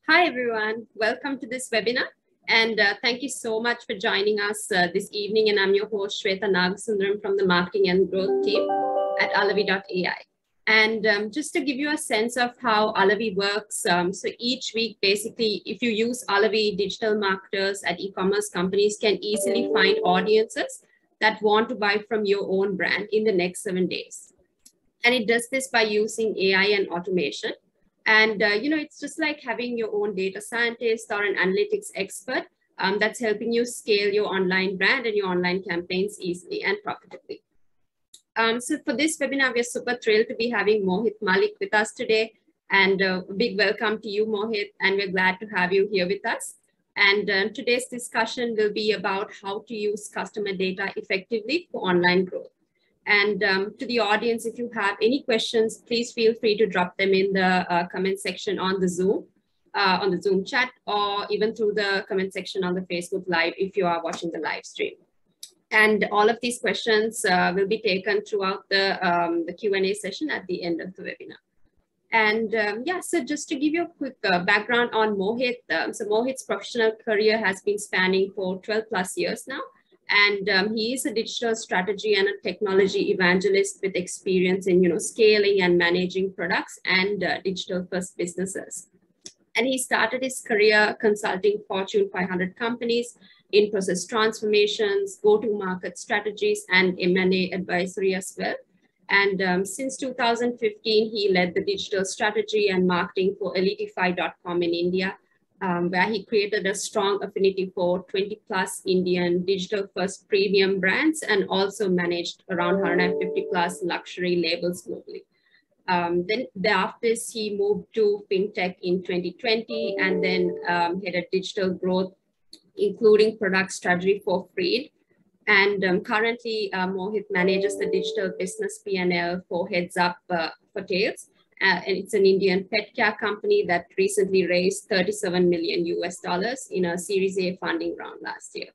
Hi, everyone. Welcome to this webinar. And thank you so much for joining us this evening. And I'm your host, Swetha Nagasundaram from the Marketing and Growth team at Alavi.ai. And just to give you a sense of how Alavi works, so each week, basically, if you use Alavi, digital marketers at e-commerce companies can easily find audiences that want to buy from your own brand in the next 7 days. And it does this by using AI and automation. And, it's just like having your own data scientist or an analytics expert that's helping you scale your online brand and your online campaigns easily and profitably. So for this webinar, we're super thrilled to be having Mohit Malik with us today. And a big welcome to you, Mohit. And we're glad to have you here with us. And today's discussion will be about how to use customer data effectively for online growth. And to the audience, if you have any questions, please feel free to drop them in the comment section on the Zoom chat, or even through the comment section on the Facebook Live if you are watching the live stream. And all of these questions will be taken throughout the Q&A session at the end of the webinar. And so just to give you a quick background on Mohit, so Mohit's professional career has been spanning for 12 plus years now. And he is a digital strategy and a technology evangelist with experience in, scaling and managing products and digital first businesses. And he started his career consulting Fortune 500 companies in process transformations, go-to-market strategies, and M&A advisory as well. And since 2015, he led the digital strategy and marketing for elitify.com in India, where he created a strong affinity for 20 plus Indian digital first premium brands and also managed around 150 plus luxury labels globally. Then after this, he moved to fintech in 2020 and then headed digital growth, including product strategy for forayed. And currently, Mohit manages the digital business P&L for Heads Up for Tails. And it's an Indian pet care company that recently raised $37 million in a Series A funding round last year.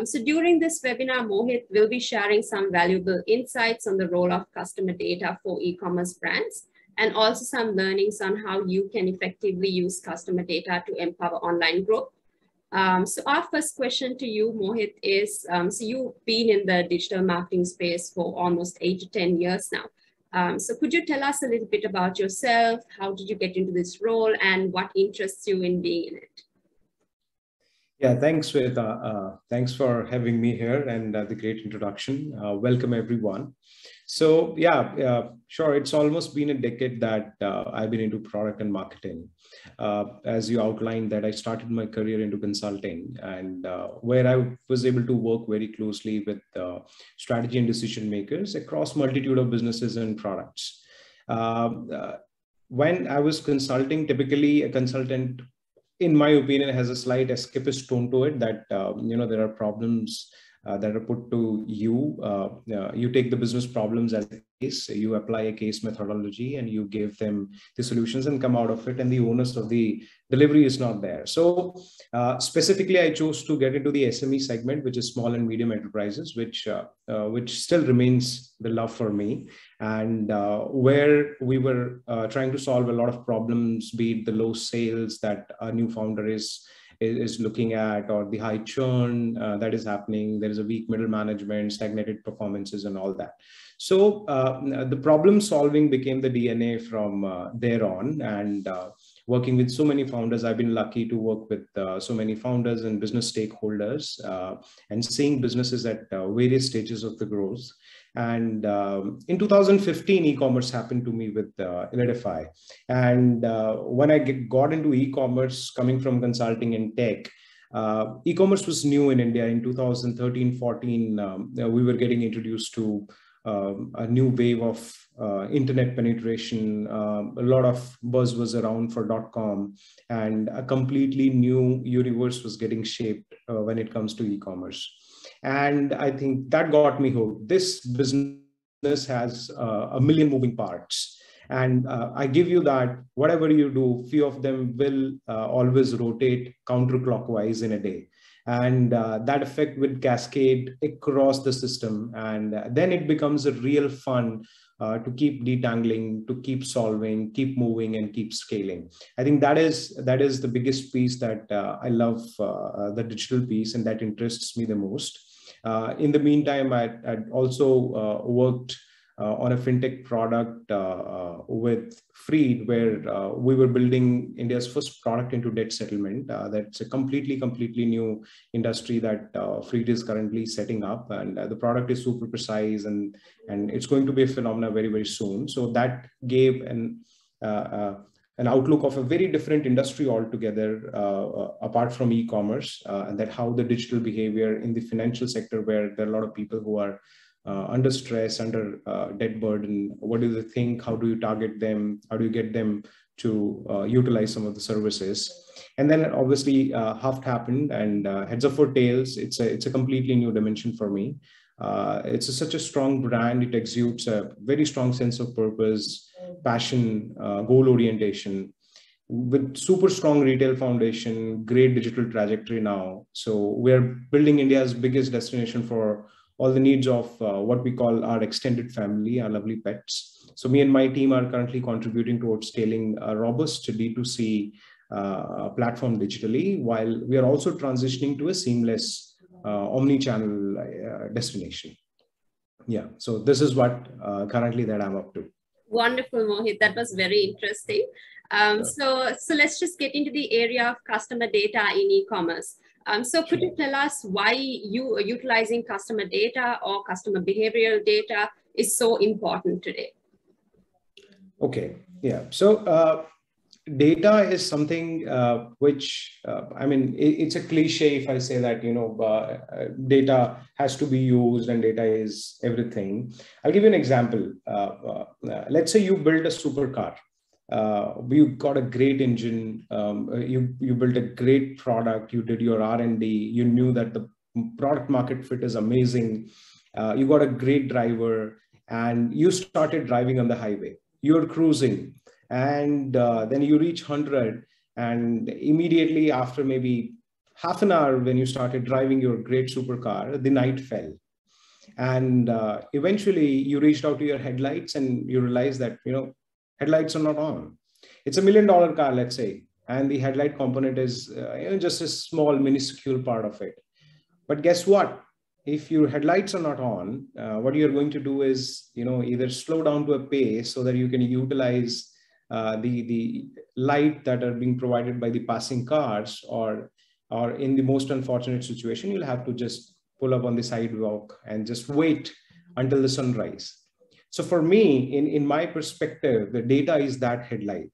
So during this webinar, Mohit will be sharing some valuable insights on the role of customer data for e-commerce brands, and also some learnings on how you can effectively use customer data to empower online growth. So our first question to you, Mohit, is, so you've been in the digital marketing space for almost 8 to 10 years now. So could you tell us a little bit about yourself? How did you get into this role and what interests you in being in it? Yeah, thanks, Swetha. Thanks for having me here and the great introduction. Welcome, everyone. So sure. It's almost been a decade that I've been into product and marketing. As you outlined that I started my career into consulting, and where I was able to work very closely with strategy and decision makers across multitude of businesses and products. When I was consulting, typically a consultant, in my opinion, has a slight escapist tone to it that, there are problems that are put to you. You take the business problems as a case, you apply a case methodology and you give them the solutions and come out of it, and the onus of the delivery is not there. So specifically, I chose to get into the SME segment, which is small and medium enterprises, which still remains the love for me, and where we were trying to solve a lot of problems, be it the low sales that a new founder is looking at, or the high churn that is happening. There is a weak middle management, stagnated performances, and all that. So the problem solving became the DNA from there on. And working with so many founders, I've been lucky to work with so many founders and business stakeholders, and seeing businesses at various stages of the growth. And in 2015, e-commerce happened to me with Elitify. And when I got into e-commerce, coming from consulting and tech, e-commerce was new in India. In 2013-14, we were getting introduced to a new wave of internet penetration. A lot of buzz was around for .com, and a completely new universe was getting shaped when it comes to e-commerce. And I think that got me hooked. This business has a million moving parts. And I give you that whatever you do, few of them will always rotate counterclockwise in a day. And that effect would cascade across the system. And then it becomes a real fun to keep detangling, to keep solving, keep moving, and keep scaling. I think that is the biggest piece that I love, the digital piece, and that interests me the most. In the meantime, I'd also worked on a fintech product with Freed, where we were building India's first product into debt settlement. That's a completely new industry that Freed is currently setting up, and the product is super precise, and it's going to be a phenomenon very, very soon. So that gave an outlook of a very different industry altogether, apart from e-commerce, and that how the digital behavior in the financial sector, where there are a lot of people who are under stress, under debt burden. What do they think? How do you target them? How do you get them to utilize some of the services? And then obviously Haft happened, and heads up for tails. It's a completely new dimension for me. It's such a strong brand. It exudes a very strong sense of purpose, passion, goal orientation, with super strong retail foundation, great digital trajectory now. So we're building India's biggest destination for all the needs of what we call our extended family, our lovely pets. So me and my team are currently contributing towards scaling a robust D2C platform digitally, while we are also transitioning to a seamless omni-channel destination. Yeah, so this is what currently that I'm up to. Wonderful, Mohit. That was very interesting. So let's just get into the area of customer data in e-commerce. So could you tell us why utilizing customer data or customer behavioral data is so important today? Okay, yeah. So data is something which, I mean, it's a cliche if I say that, data has to be used and data is everything. I'll give you an example. Let's say you build a supercar. You got a great engine, you built a great product, you did your R&D, you knew that the product market fit is amazing, you got a great driver, and you started driving on the highway. You're cruising, and then you reach 100, and immediately after maybe half an hour when you started driving your great supercar, the night fell. And eventually you reached out to your headlights and you realized that, headlights are not on. It's $1 million car, let's say, and the headlight component is just a small minuscule part of it. But guess what? If your headlights are not on, what you're going to do is, either slow down to a pace so that you can utilize the light that are being provided by the passing cars, or in the most unfortunate situation, you'll have to just pull up on the sidewalk and just wait until the sunrise. So for me, in my perspective, the data is that headlight.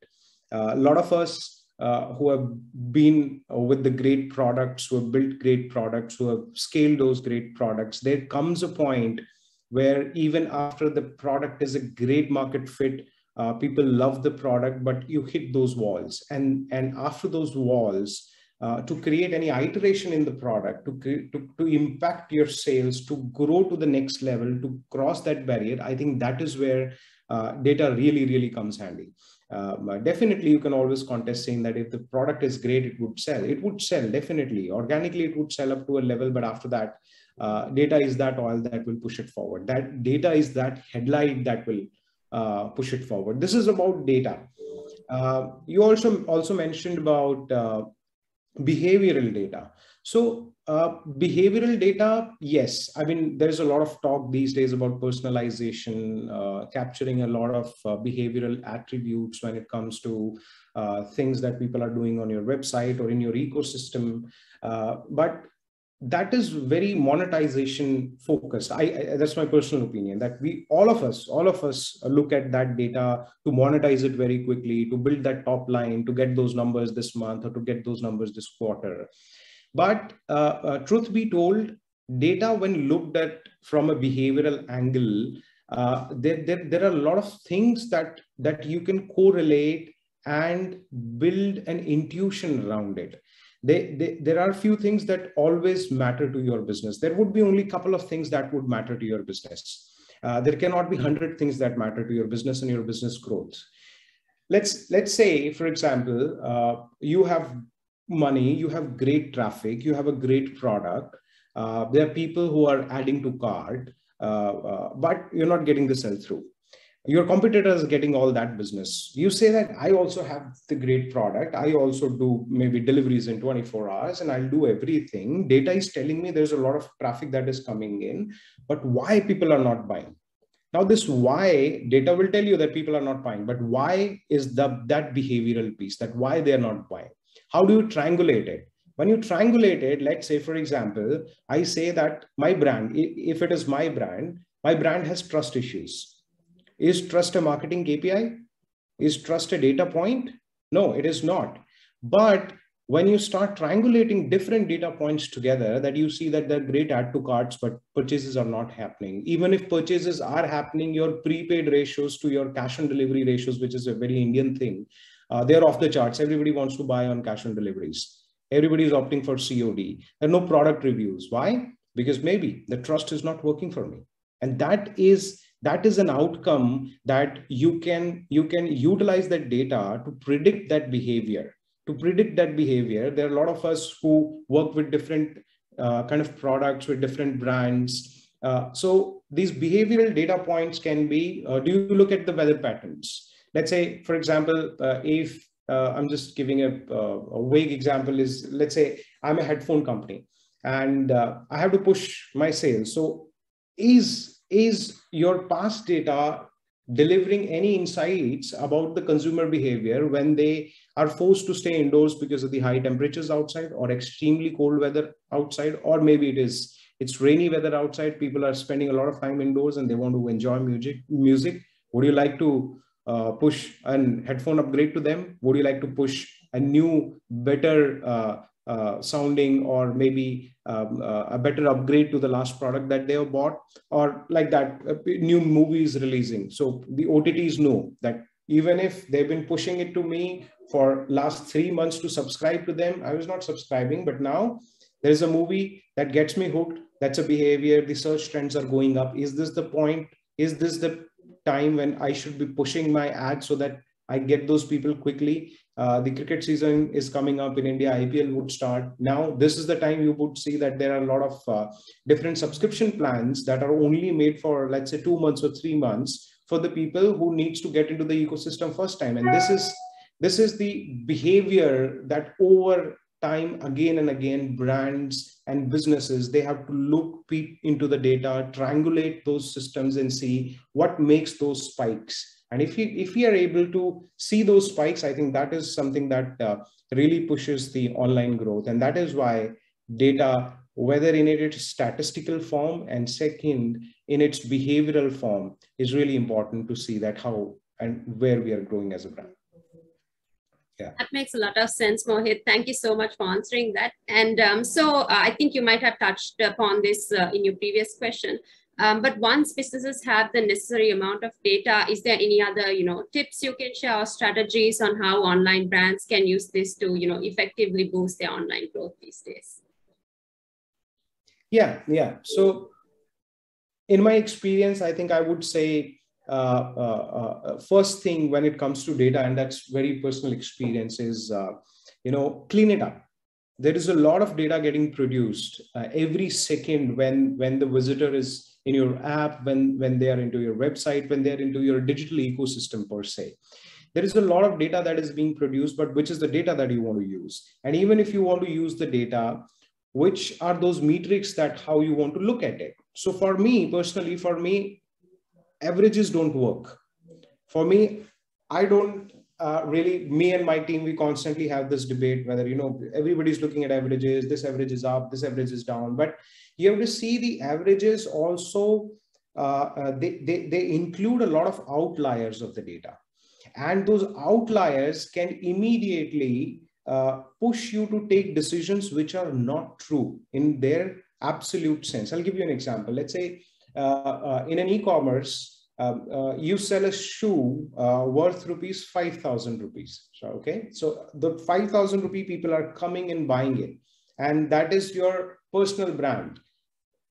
A lot of us who have been with the great products, who have built great products, who have scaled those great products, there comes a point where even after the product is a great market fit, people love the product, but you hit those walls. And after those walls, to create any iteration in the product, to impact your sales, to grow to the next level, to cross that barrier, I think that is where data really comes handy. Definitely, you can always contest saying that if the product is great, it would sell. It would sell, definitely. Organically, it would sell up to a level, but after that, data is that oil that will push it forward. That data is that headlight that will push it forward. This is about data. You also mentioned about behavioral data. So behavioral data, yes. I mean, there's a lot of talk these days about personalization, capturing a lot of behavioral attributes when it comes to things that people are doing on your website or in your ecosystem. But that is very monetization focused. That's my personal opinion, that all of us look at that data to monetize it very quickly, to build that top line, to get those numbers this month or to get those numbers this quarter. But truth be told, data, when looked at from a behavioral angle, there are a lot of things that you can correlate and build an intuition around it. There are a few things that always matter to your business. There would be only a couple of things that would matter to your business. There cannot be 100 things that matter to your business and your business growth. Let's say, for example, you have money, you have great traffic, you have a great product. There are people who are adding to cart, but you're not getting the sell through. Your competitors are getting all that business. You say that I also have the great product. I also do maybe deliveries in 24 hours and I'll do everything. Data is telling me there's a lot of traffic that is coming in, but why people are not buying? Now this why, data will tell you that people are not buying, but why is that behavioral piece, that why they're not buying? How do you triangulate it? When you triangulate it, let's say, for example, I say that my brand, if it is my brand has trust issues. Is trust a marketing KPI? Is trust a data point? No, it is not. But when you start triangulating different data points together, that you see that they're great add to carts, but purchases are not happening. Even if purchases are happening, your prepaid ratios to your cash on delivery ratios, which is a very Indian thing, they're off the charts. Everybody wants to buy on cash on deliveries. Everybody is opting for COD. There are no product reviews. Why? Because maybe the trust is not working for me. And that is an outcome that you can utilize that data to predict that behavior. There are a lot of us who work with different kind of products with different brands. So these behavioral data points can be, do you look at the weather patterns? Let's say, for example, if I'm just giving a vague example is, let's say I'm a headphone company and I have to push my sales. So is your past data delivering any insights about the consumer behavior when they are forced to stay indoors because of the high temperatures outside or extremely cold weather outside, or maybe it's rainy weather outside, people are spending a lot of time indoors and they want to enjoy music. Would you like to push an headphone upgrade to them? Would you like to push a new, better sounding, or maybe a better upgrade to the last product that they have bought, or like that, new movies releasing? So the OTTs know that even if they've been pushing it to me for last 3 months to subscribe to them, I was not subscribing, but now there's a movie that gets me hooked. That's a behavior. The search trends are going up. Is this the point? Is this the time when I should be pushing my ads so that I get those people quickly? The cricket season is coming up in India. IPL would start. Now, this is the time you would see that there are a lot of different subscription plans that are only made for, let's say, 2 months or 3 months for the people who needs to get into the ecosystem first time. And this is the behavior that over time, again and again, brands and businesses, they have to look into the data, triangulate those systems and see what makes those spikes. And if we are able to see those spikes, I think that is something that really pushes the online growth. And that is why data, whether in its statistical form and second in its behavioral form, is really important to see that how and where we are growing as a brand. Yeah. That makes a lot of sense, Mohit. Thank you so much for answering that. And I think you might have touched upon this in your previous question. But once businesses have the necessary amount of data, is there any other, tips you can share or strategies on how online brands can use this to, effectively boost their online growth these days? Yeah. So in my experience, I think I would say, first thing when it comes to data, and that's very personal experience, is, clean it up. There is a lot of data getting produced every second when the visitor is in your app, when they are into your website, when they're into your digital ecosystem per se. There is a lot of data that is being produced, but which is the data that you want to use? And even if you want to use the data, which are those metrics that how you want to look at it? So for me, personally, averages don't work. For me, I don't really, me and my team, we constantly have this debate whether, everybody's looking at averages, this average is up, this average is down, but you have to see the averages also, they include a lot of outliers of the data. And those outliers can immediately push you to take decisions which are not true in their absolute sense. I'll give you an example. Let's say in an e-commerce, you sell a shoe worth ₹5,000. So, okay. So the 5,000 rupee people are coming and buying it. And that is your personal brand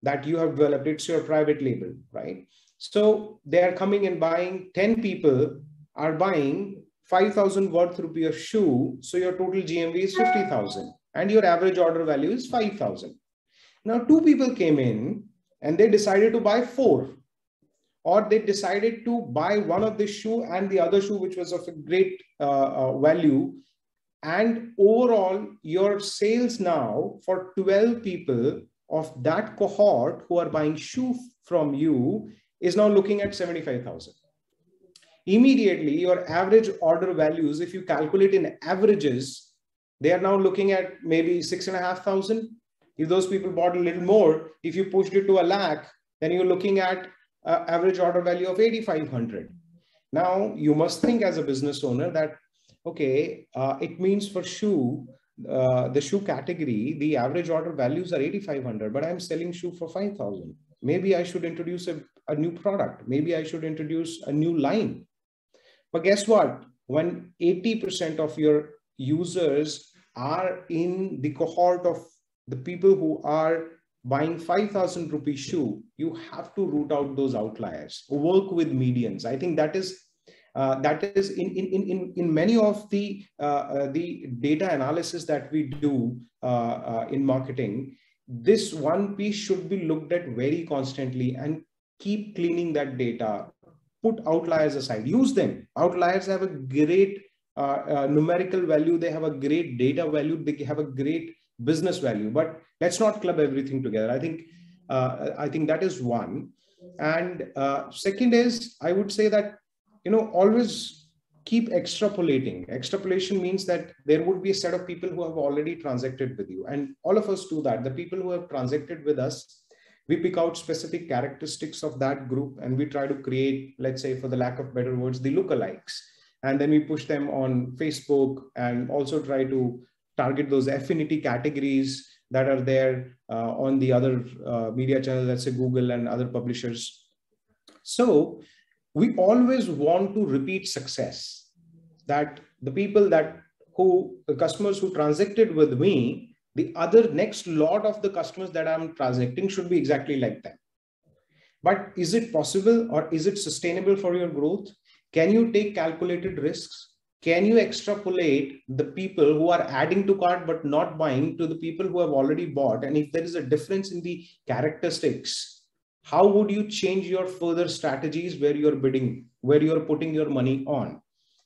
that you have developed. It's your private label, right? So they are coming and buying. 10 people are buying 5,000 worth rupee of shoe. So your total GMV is 50,000 and your average order value is 5,000. Now, 2 people came in and they decided to buy 4. or they decided to buy one of the shoe and the other shoe, which was of a great value. And overall, your sales now for 12 people of that cohort who are buying shoe from you is now looking at 75,000. Immediately, your average order values, if you calculate in averages, they are now looking at maybe 6,500. If those people bought a little more, if you pushed it to 100,000, then you're looking at average order value of 8,500. Now, you must think as a business owner that, okay, it means for shoe, the shoe category, the average order values are 8,500, but I'm selling shoe for 5,000. Maybe I should introduce a new product. Maybe I should introduce a new line. But guess what? When 80% of your users are in the cohort of the people who are buying 5,000 rupee shoe, you have to root out those outliers, work with medians. I think that is in many of the data analysis that we do in marketing. This one piece should be looked at very constantly and keep cleaning that data. Put outliers aside, use them. Outliers have a great numerical value. They have a great data value. They have a great business value, but let's not club everything together. I think that is one. And second is, I would say that, always keep extrapolating. Extrapolation means that there would be a set of people who have already transacted with you. And all of us do that. The people who have transacted with us, we pick out specific characteristics of that group and we try to create, let's say, for the lack of better words, the lookalikes. And then we push them on Facebook and also try to target those affinity categories that are there on the other media channels, let's say Google and other publishers. So we always want to repeat success, that the people the customers who transacted with me, the other next lot of the customers that I'm transacting should be exactly like them. But is it possible, or is it sustainable for your growth? Can you take calculated risks? Can you extrapolate the people who are adding to cart but not buying to the people who have already bought? And if there is a difference in the characteristics, how would you change your further strategies where you're bidding, where you're putting your money on?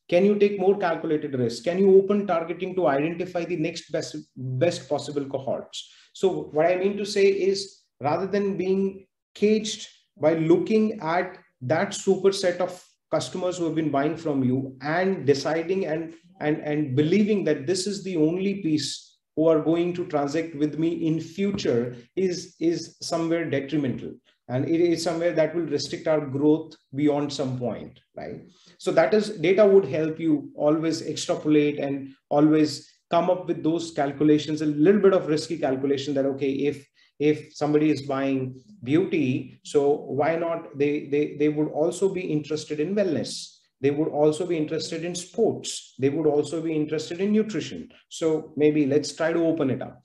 Can you take more calculated risks? Can you open targeting to identify the next best possible cohorts? So what I mean to say is, rather than being caged by looking at that superset of customers who have been buying from you and deciding and believing that this is the only piece who are going to transact with me in future, is somewhere detrimental. And it is somewhere that will restrict our growth beyond some point, right? So that is, data would help you always extrapolate and always come up with those calculations, a little bit of risky calculation that, okay, if somebody is buying beauty, so why not, they would also be interested in wellness. They would also be interested in sports. They would also be interested in nutrition. So maybe let's try to open it up.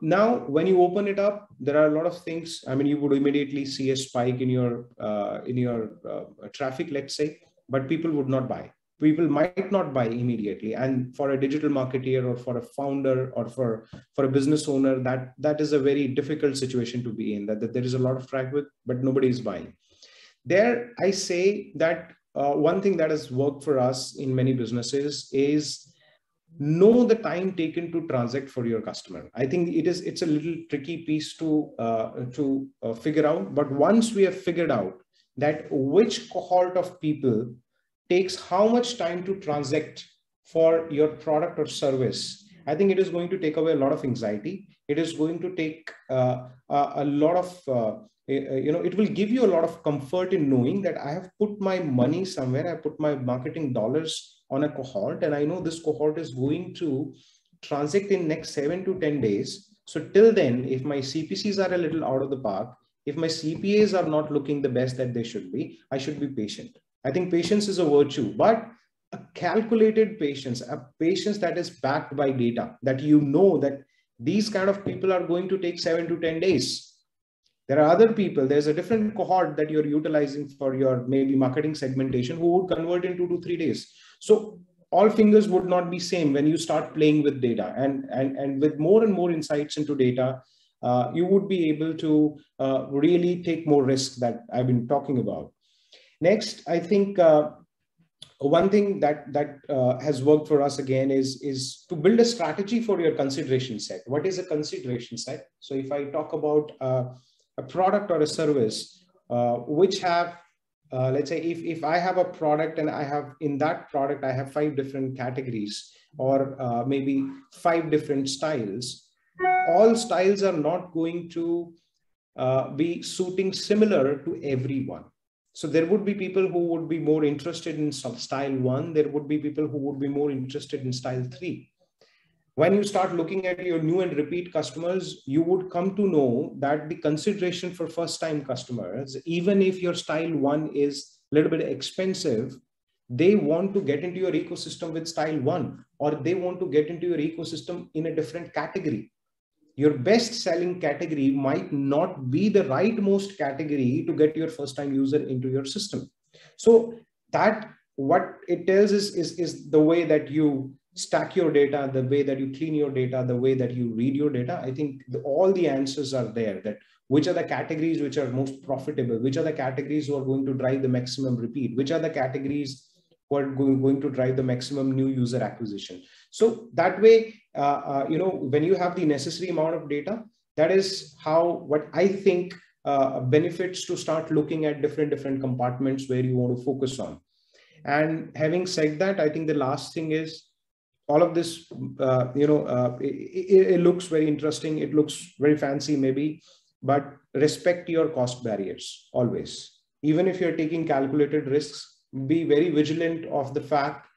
Now, when you open it up, there are a lot of things. I mean, you would immediately see a spike in your traffic, let's say, but people would not buy. People might not buy immediately. And for a digital marketer or for a founder or for a business owner, that is a very difficult situation to be in, that there is a lot of traffic, but nobody is buying. There, I say that one thing that has worked for us in many businesses is know the time taken to transact for your customer. I think it's a little tricky piece to figure out. But once we have figured out that which cohort of people takes how much time to transact for your product or service, I think it is going to take away a lot of anxiety. It is going to take a lot of, it will give you a lot of comfort in knowing that I have put my money somewhere, I put my marketing dollars on a cohort, and I know this cohort is going to transact in next 7 to 10 days. So till then, if my CPCs are a little out of the park, if my CPAs are not looking the best that they should be, I should be patient. I think patience is a virtue, but a calculated patience, a patience that is backed by data, that you know that these kind of people are going to take 7 to 10 days. There are other people, there's a different cohort that you're utilizing for your maybe marketing segmentation who would convert in 2 to 3 days. So all fingers would not be same when you start playing with data and with more and more insights into data. you would be able to really take more risks that I've been talking about. Next, I think one thing that has worked for us again is to build a strategy for your consideration set. What is a consideration set? So if I talk about a product or a service which have, let's say if I have a product and I have in that product, I have 5 different categories or maybe 5 different styles. All styles are not going to be suiting similar to everyone. So there would be people who would be more interested in style 1. There would be people who would be more interested in style 3. When you start looking at your new and repeat customers, you would come to know that the consideration for first time customers, even if your style 1 is a little bit expensive, they want to get into your ecosystem with style 1, or they want to get into your ecosystem in a different category. Your best selling category might not be the rightmost category to get your first time user into your system. So that what it tells is the way that you stack your data, the way that you clean your data, the way that you read your data. I think all the answers are there, that which are the categories which are most profitable, which are the categories who are going to drive the maximum repeat, which are the categories who are going to drive the maximum new user acquisition. So that way, when you have the necessary amount of data, that is how what I think benefits to start looking at different compartments where you want to focus on. And having said that, I think the last thing is all of this, it looks very interesting. It looks very fancy maybe, but respect your cost barriers always. Even if you're taking calculated risks, be very vigilant of the fact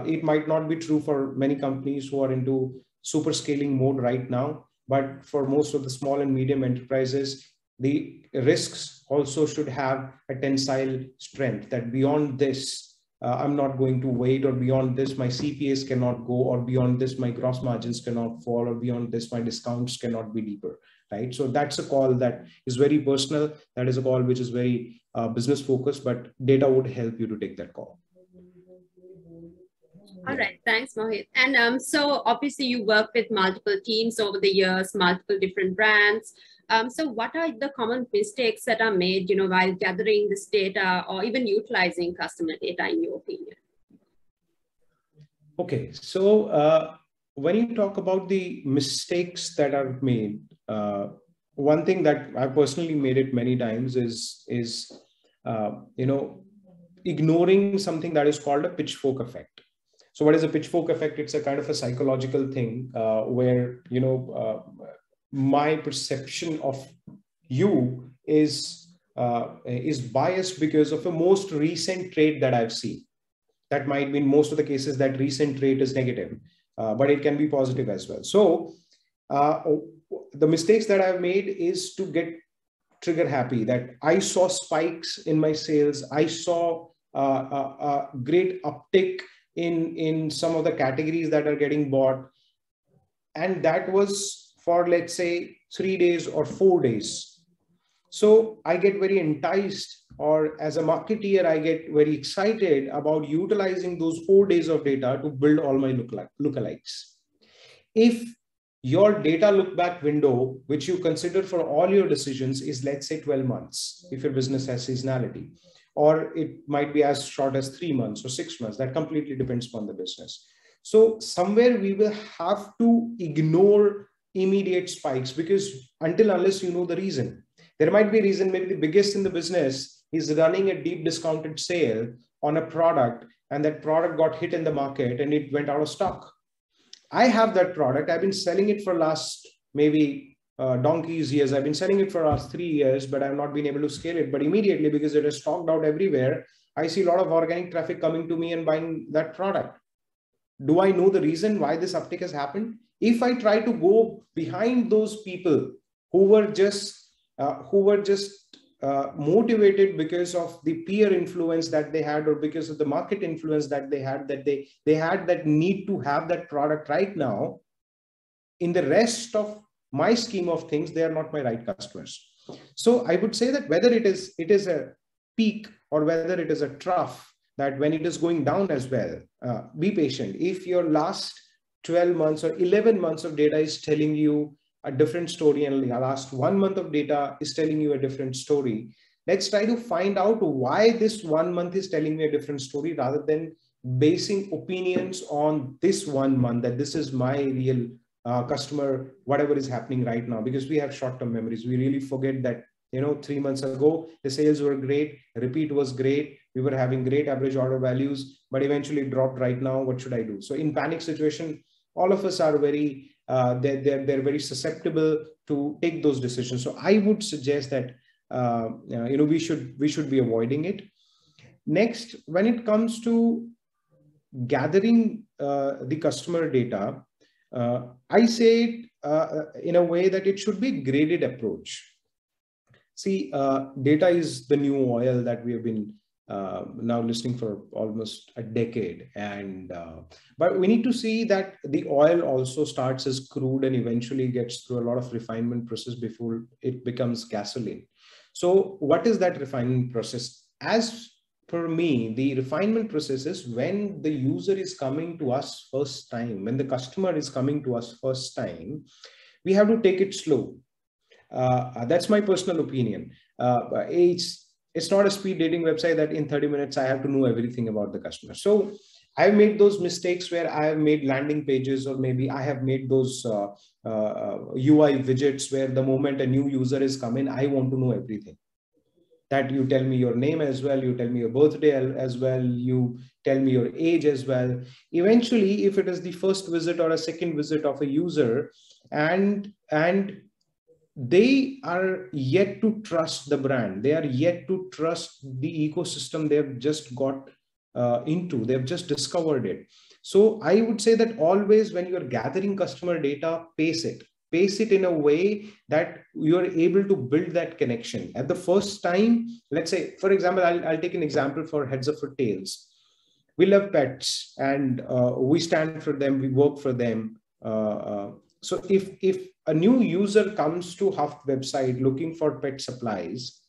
it might not be true for many companies who are into super scaling mode right now, but for most of the small and medium enterprises, the risks also should have a tensile strength that beyond this, I'm not going to wait, or beyond this, my CPAs cannot go, or beyond this, my gross margins cannot fall, or beyond this, my discounts cannot be deeper, right? So that's a call that is very personal. That is a call which is very business focused, but data would help you to take that call. All right, thanks, Mohit. And so obviously you work with multiple teams over the years, multiple different brands. So what are the common mistakes that are made, while gathering this data or even utilizing customer data, in your opinion? Okay, so when you talk about the mistakes that are made, one thing that I personally made it many times is ignoring something that is called a pitchfork effect. So what is a pitchfork effect? It's a kind of a psychological thing where, my perception of you is biased because of a most recent trait that I've seen. That might be in most of the cases that recent trait is negative, but it can be positive as well. So the mistakes that I've made is to get trigger happy, that I saw spikes in my sales. I saw a great uptick in some of the categories that are getting bought. And that was for, let's say, 3 days or 4 days. So I get very enticed, or as a marketeer, I get very excited about utilizing those 4 days of data to build all my lookalikes. If your data look back window, which you consider for all your decisions, is, let's say, 12 months, if your business has seasonality, or it might be as short as 3 months or 6 months, that completely depends upon the business. So somewhere we will have to ignore immediate spikes, because unless you know the reason, there might be a reason. Maybe the biggest in the business is running a deep discounted sale on a product, and that product got hit in the market and it went out of stock. I have that product. I've been selling it for last maybe donkey's years. I've been selling it for last 3 years, but I've not been able to scale it. But immediately, because it is stocked out everywhere, I see a lot of organic traffic coming to me and buying that product. Do I know the reason why this uptick has happened? If I try to go behind those people who were just motivated because of the peer influence that they had, or because of the market influence that they had, that they had that need to have that product right now, in the rest of my scheme of things, they are not my right customers. So I would say that whether it is a peak or whether it is a trough, that when it is going down as well, be patient. If your last 12 months or 11 months of data is telling you a different story and the last 1 month of data is telling you a different story, let's try to find out why this 1 month is telling me a different story rather than basing opinions on this 1 month, that this is my real customer, whatever is happening right now, because we have short-term memories. We really forget that, 3 months ago, the sales were great, repeat was great, we were having great average order values, but eventually it dropped right now. What should I do? So in panic situation, all of us are very, they're very susceptible to take those decisions. So I would suggest that, we should be avoiding it. Next, when it comes to gathering the customer data, I say it in a way that it should be graded approach. See, data is the new oil that we have been now listening for almost a decade. And but we need to see that the oil also starts as crude and eventually gets through a lot of refinement process before it becomes gasoline. So what is that refinement process? As per me, the refinement process is when the user is coming to us first time, when the customer is coming to us first time, we have to take it slow. That's my personal opinion. It's not a speed dating website that in 30 minutes I have to know everything about the customer. So I've made those mistakes where I have made landing pages, or maybe I have made those UI widgets where the moment a new user is coming, I want to know everything. That you tell me your name as well, you tell me your birthday as well, you tell me your age as well. Eventually, if it is the first visit or a second visit of a user, and they are yet to trust the brand, they are yet to trust the ecosystem they've just got into, they've just discovered it. So I would say that always when you're gathering customer data, pace it in a way that you're able to build that connection. At the first time, let's say, for example, I'll take an example for heads or for tails. We love pets and we stand for them, we work for them. So if a new user comes to Huft website looking for pet supplies,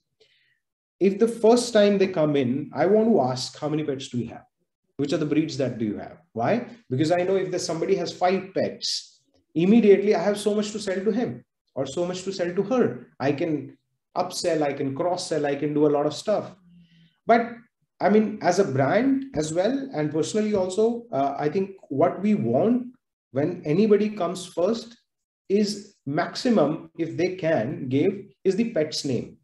if the first time they come in, I want to ask, how many pets do you have? Which are the breeds that do you have? Why? Because I know if there's somebody has 5 pets, immediately I have so much to sell to him or so much to sell to her. I can upsell, I can cross-sell, I can do a lot of stuff. But I mean, as a brand as well, and personally also, I think what we want when anybody comes first is maximum, if they can give, is the pet's name.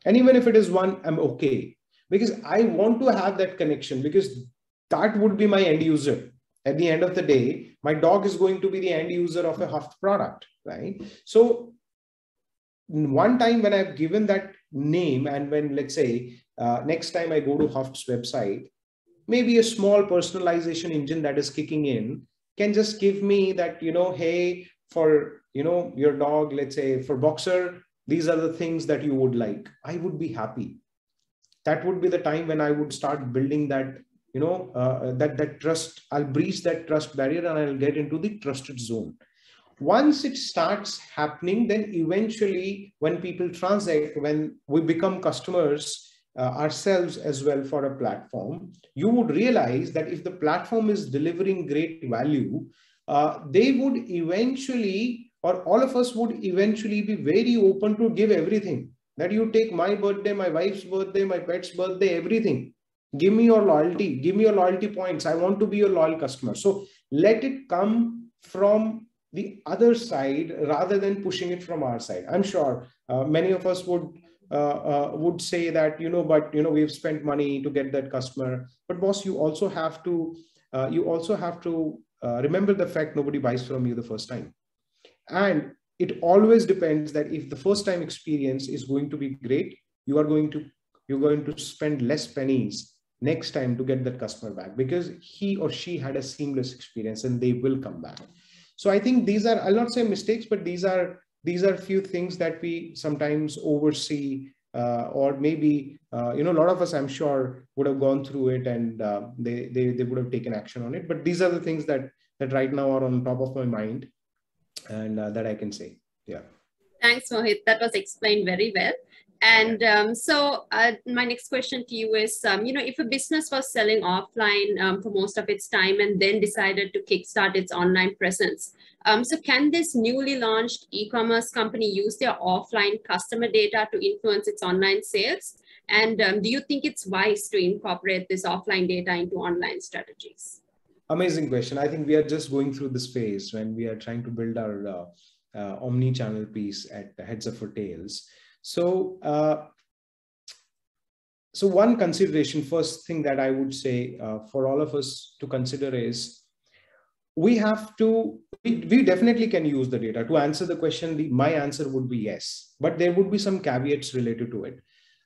And even if it is one, I'm okay. Because I want to have that connection, because that would be my end user. At the end of the day, my dog is going to be the end user of a Huft product, right? So one time when I've given that name, and when, let's say, next time I go to Huft's website, maybe a small personalization engine that is kicking in can just give me that, hey, for, your dog, let's say for Boxer, these are the things that you would like. I would be happy. That would be the time when I would start building that, that trust. I'll breach that trust barrier and I'll get into the trusted zone. Once it starts happening, then eventually when people transact, when we become customers ourselves as well for a platform, you would realize that if the platform is delivering great value, they would eventually, or all of us would eventually be very open to give everything. That you take my birthday, my wife's birthday, my pet's birthday, everything. Give me your loyalty, give me your loyalty points. I want to be your loyal customer. So let it come from the other side rather than pushing it from our side. I'm sure many of us would say that, but we've spent money to get that customer. But boss, you also have to remember the fact nobody buys from you the first time. And it always depends that if the first time experience is going to be great, you're going to spend less pennies next time to get that customer back, because he or she had a seamless experience and they will come back. So I think these are, I'll not say mistakes, but these are few things that we sometimes oversee, or maybe, a lot of us, I'm sure, would have gone through it and they would have taken action on it. But these are the things that right now are on top of my mind and that I can say. Yeah. Thanks, Mohit. That was explained very well. And my next question to you is, if a business was selling offline for most of its time and then decided to kickstart its online presence, so can this newly launched e-commerce company use their offline customer data to influence its online sales? And do you think it's wise to incorporate this offline data into online strategies? Amazing question. I think we are just going through this phase when we are trying to build our omni-channel piece at Heads or Tails. So, so one consideration, first thing that I would say for all of us to consider is we definitely can use the data. To answer the question, my answer would be yes, but there would be some caveats related to it.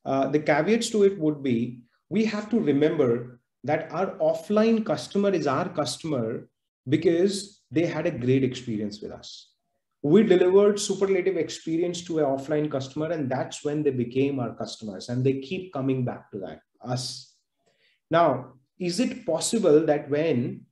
The caveats to it would be, we have to remember that our offline customer is our customer because they had a great experience with us. We delivered superlative experience to an offline customer, and that's when they became our customers, and they keep coming back to us. Now, is it possible that when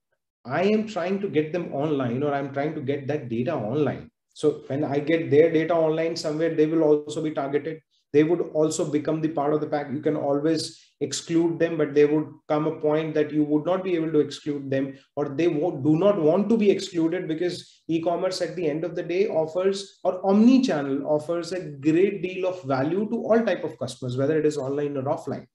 I am trying to get them online, or I'm trying to get that data online, so when I get their data online somewhere, they will also be targeted? They would also become the part of the pack. You can always exclude them, but there would come a point that you would not be able to exclude them, or they do not want to be excluded, because e-commerce at the end of the day offers, or omni-channel offers, a great deal of value to all type of customers, whether it is online or offline.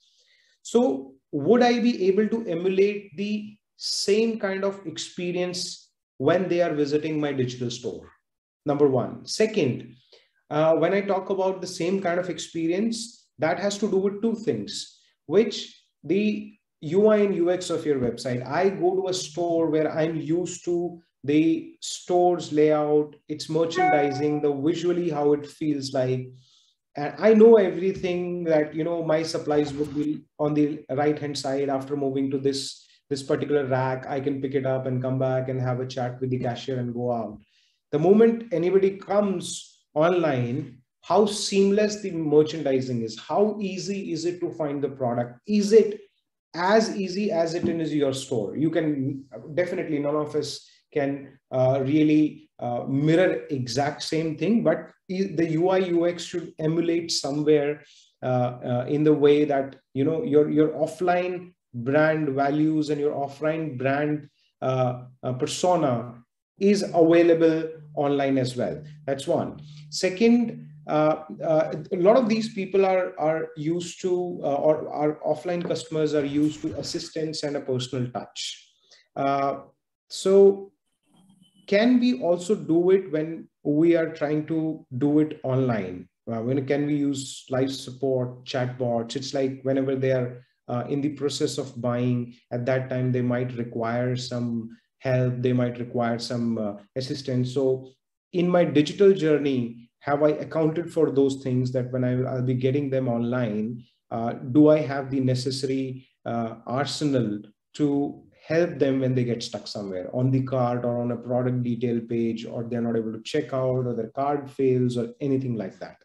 So would I be able to emulate the same kind of experience when they are visiting my digital store? Number one. Second, when I talk about the same kind of experience, that has to do with two things, which the UI and UX of your website. I go to a store where I'm used to the store's layout, its merchandising, the visually how it feels like. And I know everything that, my supplies would be on the right hand side. After moving to this particular rack, I can pick it up and come back and have a chat with the cashier and go out. The moment anybody comes online, how seamless the merchandising is, how easy is it to find the product? Is it as easy as it is your store? You can definitely, none of us can really mirror exact same thing, but the UI UX should emulate somewhere in the way that your offline brand values and your offline brand persona is available online as well. That's one. Second, a lot of these people are used to, or our offline customers are used to, assistance and a personal touch. So can we also do it when we are trying to do it online? When can we use live support, chatbots? It's like whenever they are in the process of buying, at that time they might require some help, they might require some assistance. So in my digital journey, have I accounted for those things, that when I'll be getting them online, do I have the necessary arsenal to help them when they get stuck somewhere on the cart or on a product detail page, or they're not able to check out, or their card fails, or anything like that.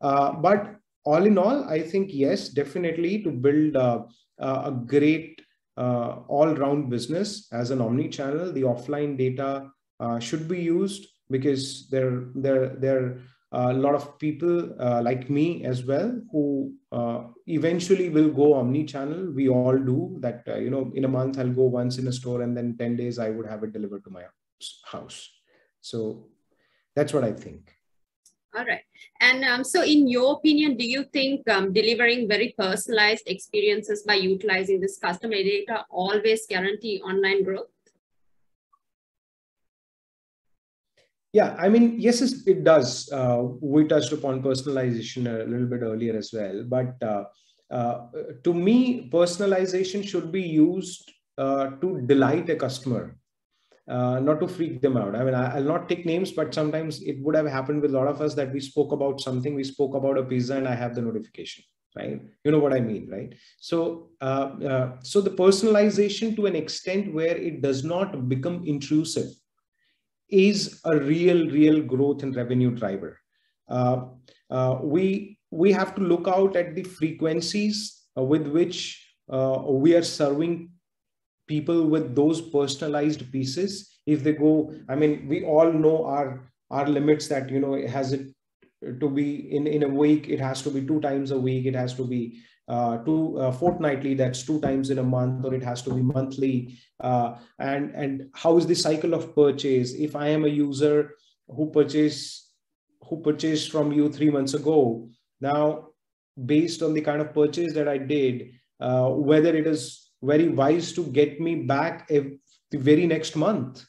But all in all, I think, yes, definitely, to build a great all-round business as an omni-channel, the offline data should be used, because there are a lot of people like me as well who eventually will go omni-channel. We all do that. In a month I'll go once in a store, and then 10 days I would have it delivered to my house. So that's what I think. All right. And so in your opinion, do you think delivering very personalized experiences by utilizing this customer data always guarantee online growth? Yeah, I mean, yes, it does. We touched upon personalization a little bit earlier as well. But to me, personalization should be used to delight a customer, not to freak them out. I mean, I'll not take names, but sometimes it would have happened with a lot of us that we spoke about something, we spoke about a pizza, and I have the notification, right? You know what I mean, right? So, so the personalization, to an extent where it does not become intrusive, is a real growth and revenue driver. We have to look out at the frequencies with which we are serving people with those personalized pieces. If they go, I mean, we all know our limits, that, has it to be in a week, it has to be 2 times a week, it has to be fortnightly, that's 2 times in a month, or it has to be monthly. And how is the cycle of purchase? If I am a user who purchased from you 3 months ago, now based on the kind of purchase that I did, whether it is very wise to get me back the very next month.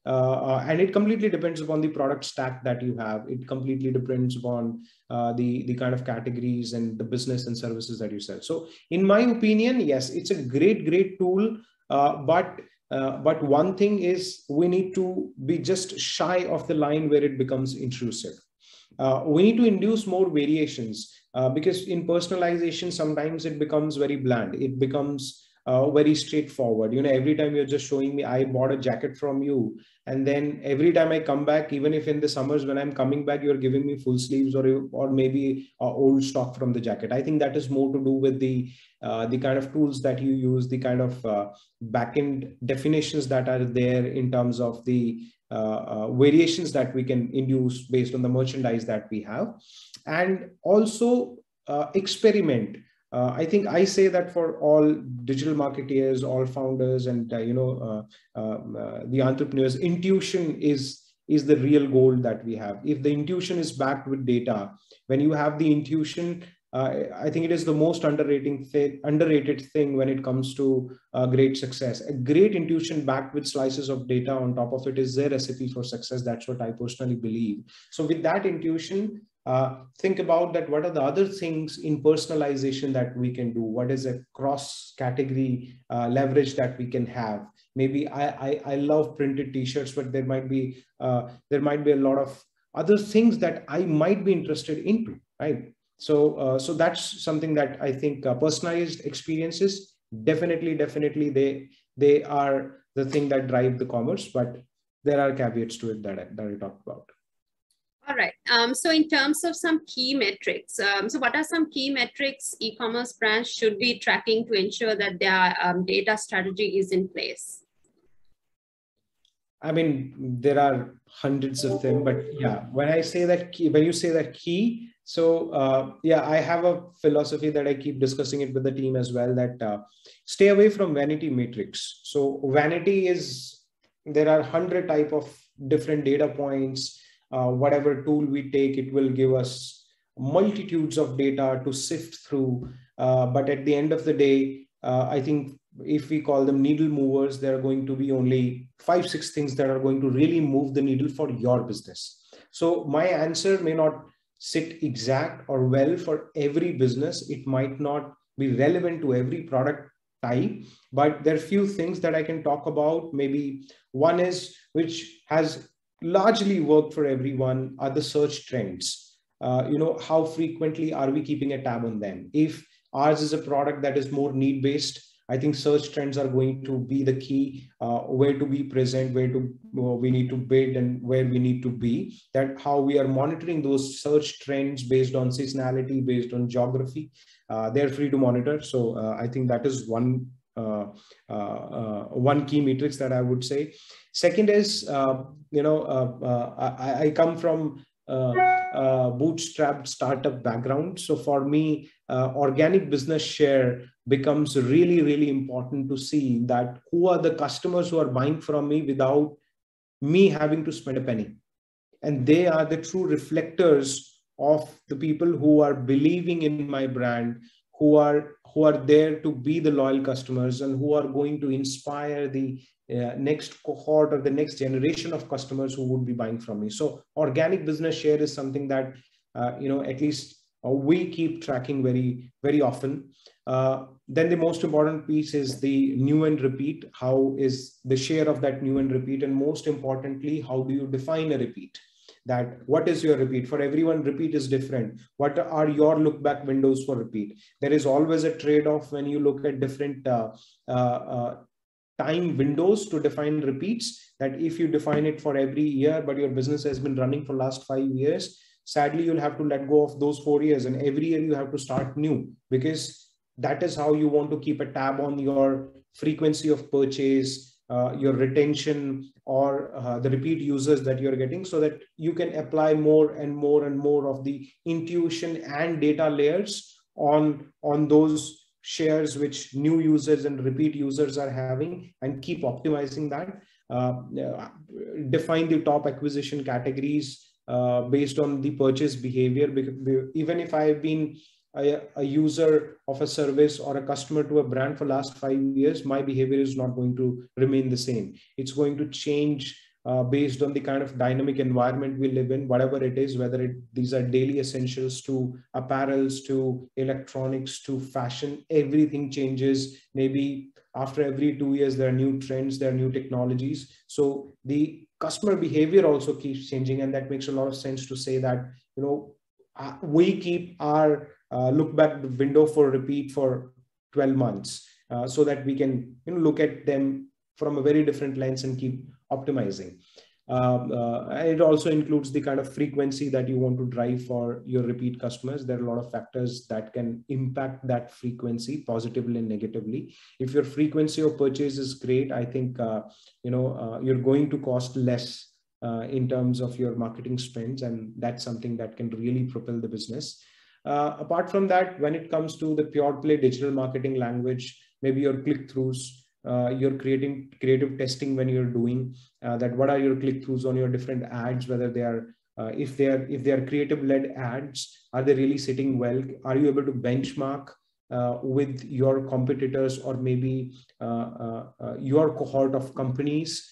And it completely depends upon the product stack that you have. It completely depends upon the kind of categories and the business and services that you sell. So in my opinion, yes, it's a great tool. But one thing is, we need to be just shy of the line where it becomes intrusive. We need to induce more variations, because in personalization, sometimes it becomes very bland. It becomes very straightforward. Every time you're just showing me, I bought a jacket from you, and then every time I come back, even if in the summers when I'm coming back, you're giving me full sleeves or maybe old stock from the jacket. I think that is more to do with the kind of tools that you use, the kind of backend definitions that are there in terms of the variations that we can induce based on the merchandise that we have. And also experiment. I think I say that for all digital marketeers, all founders, and the entrepreneurs, intuition is the real goal that we have. If the intuition is backed with data, when you have the intuition, I think it is the most underrated thing when it comes to great success. A great intuition backed with slices of data on top of it is their recipe for success. That's what I personally believe. So with that intuition, think about that. What are the other things in personalization that we can do? What is a cross category leverage that we can have? Maybe I love printed t-shirts, but there might be a lot of other things that I might be interested into, right? So that's something that I think personalized experiences definitely they are the thing that drive the commerce, but there are caveats to it that I talked about. All right. So in terms of some key metrics, so what are some key metrics e-commerce brands should be tracking to ensure that their data strategy is in place? I mean, there are hundreds of them, but yeah, when you say that key, so yeah, I have a philosophy that I keep discussing it with the team as well, that stay away from vanity metrics. So vanity is, there are 100 type of different data points. Whatever tool we take, it will give us multitudes of data to sift through. But at the end of the day, I think if we call them needle movers, there are going to be only 5-6 things that are going to really move the needle for your business. So my answer may not sit exact or well for every business. It might not be relevant to every product type, but there are few things that I can talk about. Maybe one is, which has largely worked for everyone, are the search trends. How frequently are we keeping a tab on them? If ours is a product that is more need-based, I think search trends are going to be the key, where to be present, we need to bid, and where we need to be. That how we are monitoring those search trends based on seasonality, based on geography. They're free to monitor. So I think that is one key matrix that I would say. Second is, I come from bootstrapped startup background. So for me, organic business share becomes really important to see that who are the customers who are buying from me without me having to spend a penny. And they are the true reflectors of the people who are believing in my brand, who are there to be the loyal customers, and who are going to inspire the next cohort or the next generation of customers who would be buying from me. So organic business share is something that at least we keep tracking very often. Then the most important piece is the new and repeat. How is the share of that new and repeat? And most importantly, how do you define a repeat? That what is your repeat? For everyone, repeat is different. What are your look back windows for repeat? There is always a trade-off when you look at different time windows to define repeats. That if you define it for every year, but your business has been running for last 5 years, sadly, you'll have to let go of those 4 years, and every year you have to start new, because that is how you want to keep a tab on your frequency of purchase, your retention, or the repeat users that you're getting, so that you can apply more and more and more of the intuition and data layers on those shares which new users and repeat users are having, and keep optimizing that. Define the top acquisition categories based on the purchase behavior, because even if I've been a user of a service or a customer to a brand for last 5 years, my behavior is not going to remain the same. It's going to change based on the kind of dynamic environment we live in, whatever it is, whether these are daily essentials to apparels to electronics to fashion, everything changes. Maybe after every 2 years, there are new trends, there are new technologies. So the customer behavior also keeps changing. And that makes a lot of sense to say that, we keep our look back window for repeat for 12 months so that we can look at them from a very different lens and keep optimizing. It also includes the kind of frequency that you want to drive for your repeat customers. There are a lot of factors that can impact that frequency positively and negatively. If your frequency of purchase is great, I think you're going to cost less in terms of your marketing spends, and that's something that can really propel the business. Apart from that, when it comes to the pure play digital marketing language, maybe your click-throughs, you're creating creative testing when you're doing that. What are your click-throughs on your different ads? Whether they are, if they are creative-led ads, are they really sitting well? Are you able to benchmark with your competitors, or maybe your cohort of companies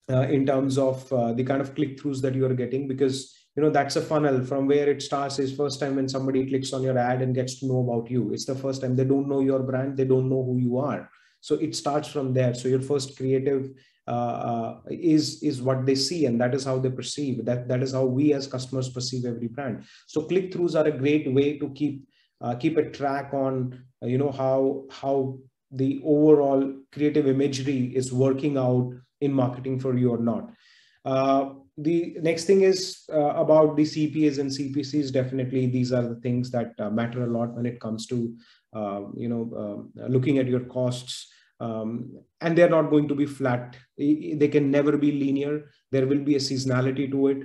in terms of the kind of click-throughs that you are getting? Because that's a funnel. From where it starts is first time when somebody clicks on your ad and gets to know about you. It's the first time. They don't know your brand, they don't know who you are. So it starts from there. So your first creative is what they see, and that is how they perceive. That is how we as customers perceive every brand. So click-throughs are a great way to keep a track on how the overall creative imagery is working out in marketing for you or not. The next thing is about the CPAs and CPCs. Definitely, these are the things that matter a lot when it comes to looking at your costs. And they're not going to be flat. They can never be linear. There will be a seasonality to it.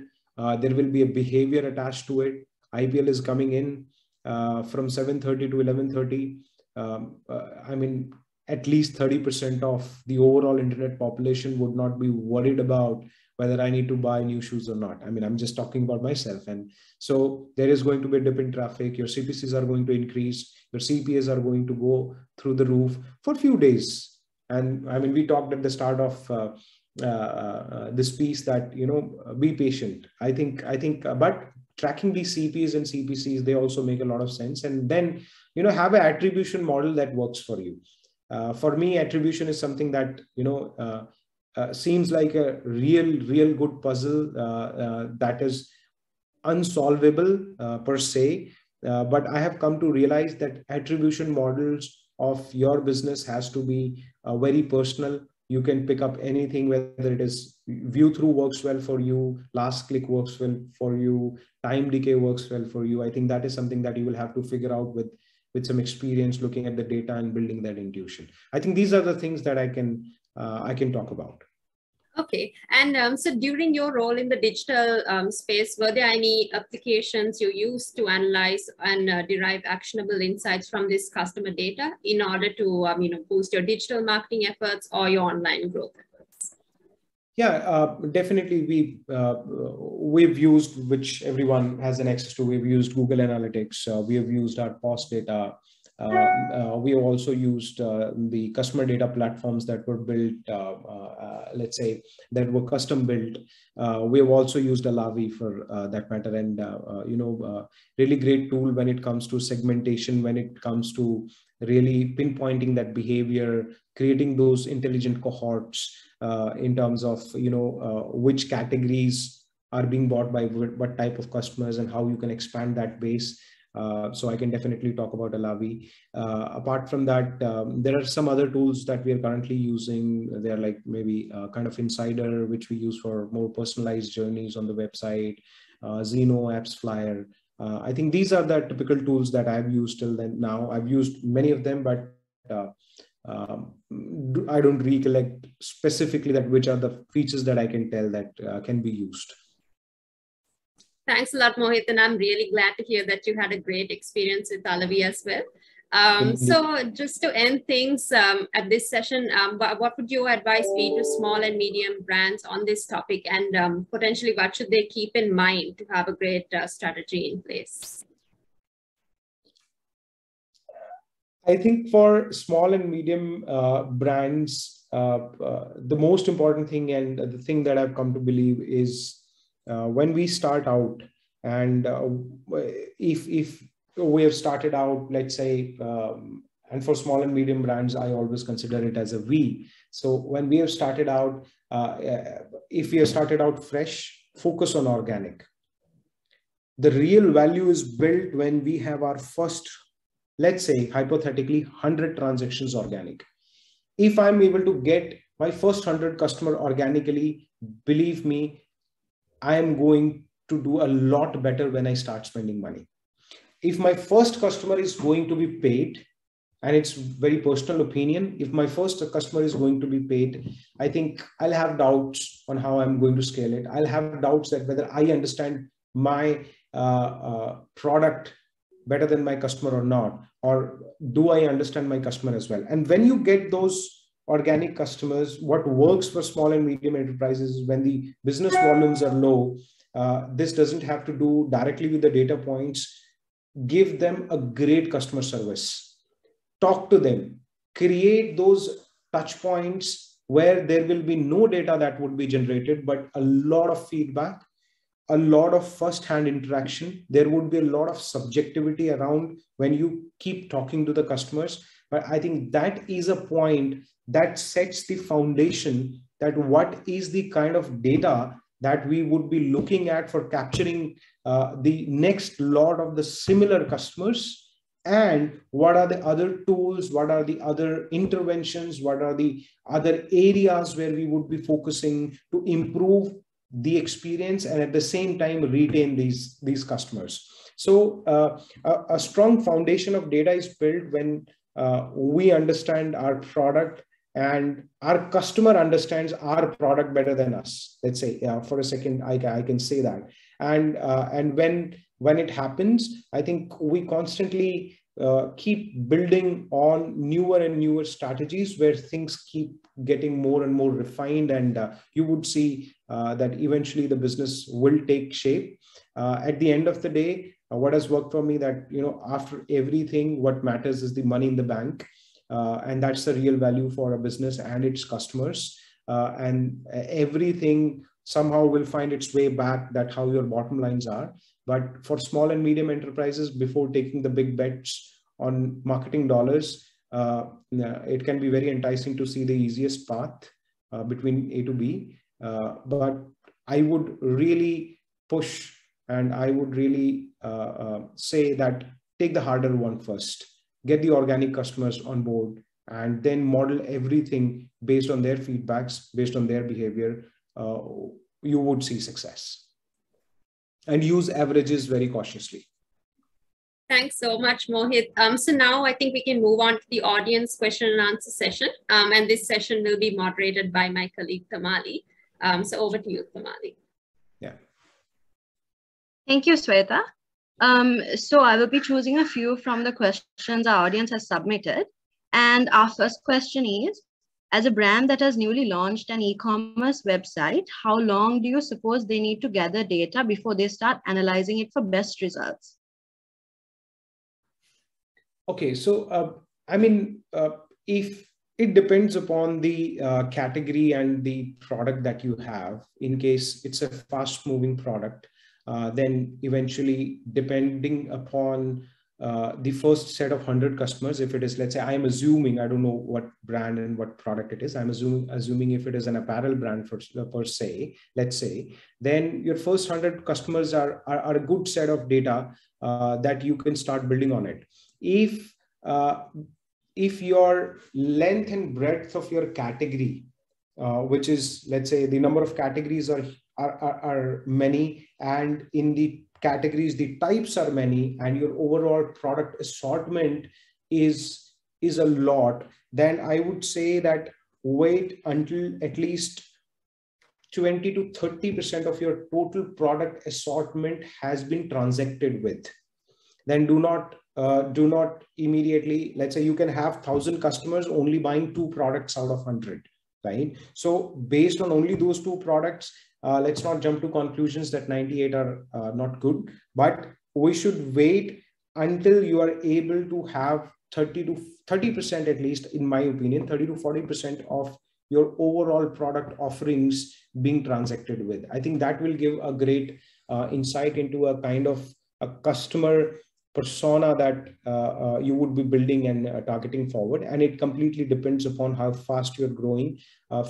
There will be a behavior attached to it. IPL is coming in from 7:30 to 11:30. I mean, at least 30% of the overall internet population would not be worried about whether I need to buy new shoes or not. I mean, I'm just talking about myself. And so there is going to be a dip in traffic. Your CPCs are going to increase. Your CPAs are going to go through the roof for a few days. And I mean, we talked at the start of this piece that, be patient. I think, but tracking these CPAs and CPCs, they also make a lot of sense. And then, have an attribution model that works for you. For me, attribution is something that, seems like a real good puzzle that is unsolvable per se. But I have come to realize that attribution models of your business has to be very personal. You can pick up anything, whether it is view through works well for you, last click works well for you, time decay works well for you. I think that is something that you will have to figure out with some experience, looking at the data and building that intuition. I think these are the things that I can talk about. Okay. And so during your role in the digital space, were there any applications you used to analyze and derive actionable insights from this customer data in order to boost your digital marketing efforts or your online growth efforts? Yeah, definitely. We've used, which everyone has an access to, we've used Google Analytics. We have used our POS data. We have also used the customer data platforms that were built, let's say, that were custom built. We have also used Alavi for that matter, and really great tool when it comes to segmentation, when it comes to really pinpointing that behavior, creating those intelligent cohorts in terms of which categories are being bought by what type of customers, and how you can expand that base. So I can definitely talk about Alavi. Apart from that, there are some other tools that we are currently using. They're like maybe kind of Insider, which we use for more personalized journeys on the website, Zeno, Apps Flyer. I think these are the typical tools that I've used till then. Now I've used many of them, but I don't recollect specifically that which are the features that I can tell that can be used. Thanks a lot, Mohit, and I'm really glad to hear that you had a great experience with Alavi as well. So just to end things at this session, what would your advice be to small and medium brands on this topic, and potentially what should they keep in mind to have a great strategy in place? I think for small and medium brands, the most important thing and the thing that I've come to believe is when we start out, and if we have started out, let's say, and for small and medium brands, I always consider it as a V. So when we have started out, if we have started out fresh, focus on organic. The real value is built when we have our first, let's say, hypothetically, 100 transactions organic. If I'm able to get my first 100 customer organically, believe me, I am going to do a lot better when I start spending money. If my first customer is going to be paid, and it's very personal opinion, if my first customer is going to be paid, I think I'll have doubts on how I'm going to scale it. I'll have doubts that whether I understand my product better than my customer or not, or do I understand my customer as well? And when you get those organic customers, what works for small and medium enterprises is when the business volumes are low, this doesn't have to do directly with the data points. Give them a great customer service. Talk to them. Create those touch points where there will be no data that would be generated, but a lot of feedback, a lot of first-hand interaction. There would be a lot of subjectivity around when you keep talking to the customers. But I think that is a point that sets the foundation that what is the kind of data that we would be looking at for capturing the next lot of the similar customers, and what are the other tools, what are the other interventions, what are the other areas where we would be focusing to improve the experience and at the same time retain these customers. So a strong foundation of data is built when we understand our product and our customer understands our product better than us. Let's say, for a second, I can say that. And when it happens, I think we constantly keep building on newer and newer strategies where things keep getting more and more refined, and you would see that eventually the business will take shape. At the end of the day, what has worked for me that, after everything, what matters is the money in the bank. And that's the real value for a business and its customers. And everything somehow will find its way back, that how your bottom lines are. But for small and medium enterprises, before taking the big bets on marketing dollars, it can be very enticing to see the easiest path between A to B. But I would really push, and I would really say that take the harder one first. Get the organic customers on board, and then model everything based on their feedbacks, based on their behavior. You would see success. And use averages very cautiously. Thanks so much, Mohit. So now I think we can move on to the audience question and answer session. And this session will be moderated by my colleague, Thamali. So over to you, Thamali. Yeah. Thank you, Swetha. So I will be choosing a few from the questions our audience has submitted. And our first question is, as a brand that has newly launched an e-commerce website, how long do you suppose they need to gather data before they start analyzing it for best results? Okay, so if it depends upon the category and the product that you have. In case it's a fast-moving product, then eventually, depending upon the first set of 100 customers, if it is, let's say, I'm assuming, I don't know what brand and what product it is, I'm assuming if it is an apparel brand per se, let's say, then your first 100 customers are a good set of data that you can start building on it. If your length and breadth of your category, which is, let's say, the number of categories are many, and in the categories the types are many, and your overall product assortment is a lot, then I would say that wait until at least 20 to 30% of your total product assortment has been transacted with. Then do not immediately, let's say you can have 1,000 customers only buying 2 products out of 100, right? So based on only those 2 products, let's not jump to conclusions that 98 are not good, but we should wait until you are able to have 30% at least, in my opinion, 30 to 40% of your overall product offerings being transacted with. I think that will give a great insight into a kind of a customer persona that you would be building and targeting forward. And it completely depends upon how fast you're growing.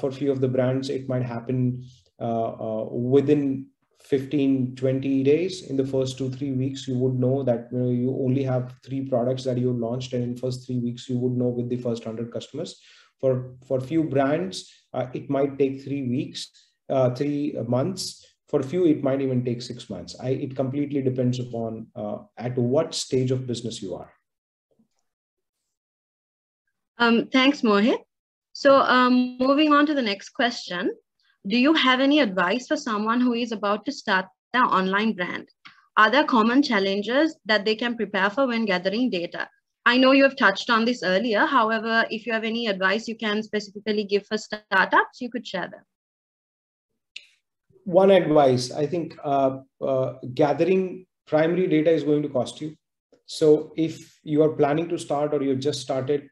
For a few of the brands, it might happen within 15-20 days. In the first 2-3 weeks, you would know that you only have 3 products that you launched, and in first 3 weeks you would know with the first 100 customers. For few brands, it might take 3 months. For few, it might even take 6 months. It completely depends upon at what stage of business you are. Thanks, Mohit. So moving on to the next question. Do you have any advice for someone who is about to start their online brand? Are there common challenges that they can prepare for when gathering data? I know you have touched on this earlier. However, if you have any advice you can specifically give for startups, you could share them. One advice, I think gathering primary data is going to cost you. So if you are planning to start or you've just started,